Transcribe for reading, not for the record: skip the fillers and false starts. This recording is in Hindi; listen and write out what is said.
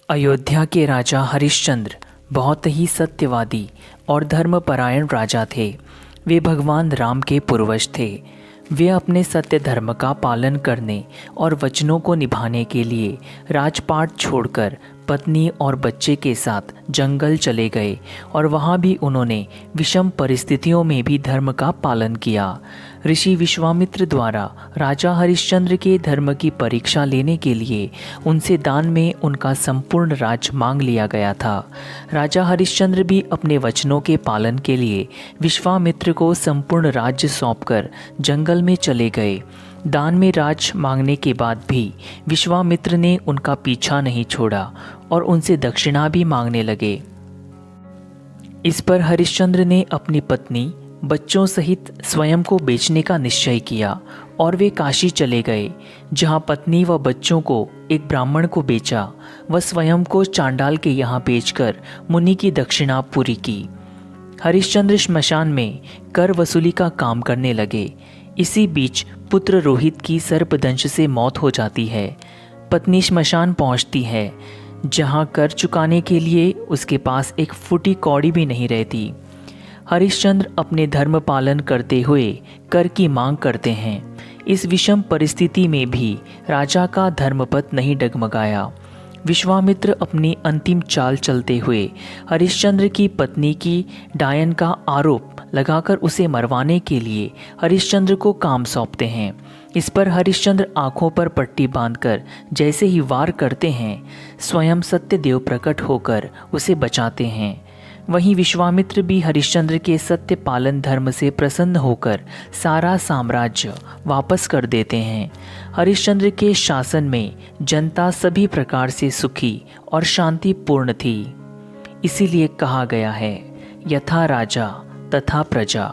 अयोध्या के राजा हरिश्चंद्र बहुत ही सत्यवादी और धर्मपरायण राजा थे। वे भगवान राम के पूर्वज थे। वे अपने सत्य धर्म का पालन करने और वचनों को निभाने के लिए राजपाट छोड़कर पत्नी और बच्चे के साथ जंगल चले गए और वहाँ भी उन्होंने विषम परिस्थितियों में भी धर्म का पालन किया। ऋषि विश्वामित्र द्वारा राजा हरिश्चंद्र के धर्म की परीक्षा लेने के लिए उनसे दान में उनका संपूर्ण राज्य मांग लिया गया था। राजा हरिश्चंद्र भी अपने वचनों के पालन के लिए विश्वामित्र को संपूर्ण राज्य सौंपकर जंगल में चले गए। दान में राज मांगने के बाद भी विश्वामित्र ने उनका पीछा नहीं छोड़ा और उनसे दक्षिणा भी मांगने लगे। इस पर हरिश्चंद्र ने अपनी पत्नी बच्चों सहित स्वयं को बेचने का निश्चय किया और वे काशी चले गए, जहां पत्नी व बच्चों को एक ब्राह्मण को बेचा व स्वयं को चांडाल के यहाँ बेचकर मुनि की दक्षिणा पूरी की। हरिश्चंद्र श्मशान में कर वसूली का काम करने लगे। इसी बीच पुत्र रोहित की सर्पदंश से मौत हो जाती है। पत्नी श्मशान पहुंचती है, जहां कर चुकाने के लिए उसके पास एक फूटी कौड़ी भी नहीं रहती। हरिश्चंद्र अपने धर्म पालन करते हुए कर की मांग करते हैं। इस विषम परिस्थिति में भी राजा का धर्मपथ नहीं डगमगाया। विश्वामित्र अपनी अंतिम चाल चलते हुए हरिश्चंद्र की पत्नी की डायन का आरोप लगाकर उसे मरवाने के लिए हरिश्चंद्र को काम सौंपते हैं। इस पर हरिश्चंद्र आंखों पर पट्टी बांधकर जैसे ही वार करते हैं, स्वयं सत्यदेव प्रकट होकर उसे बचाते हैं। वहीं विश्वामित्र भी हरिश्चंद्र के सत्य पालन धर्म से प्रसन्न होकर सारा साम्राज्य वापस कर देते हैं। हरिश्चंद्र के शासन में जनता सभी प्रकार से सुखी और शांतिपूर्ण थी। इसीलिए कहा गया है, यथा राजा तथा प्रजा।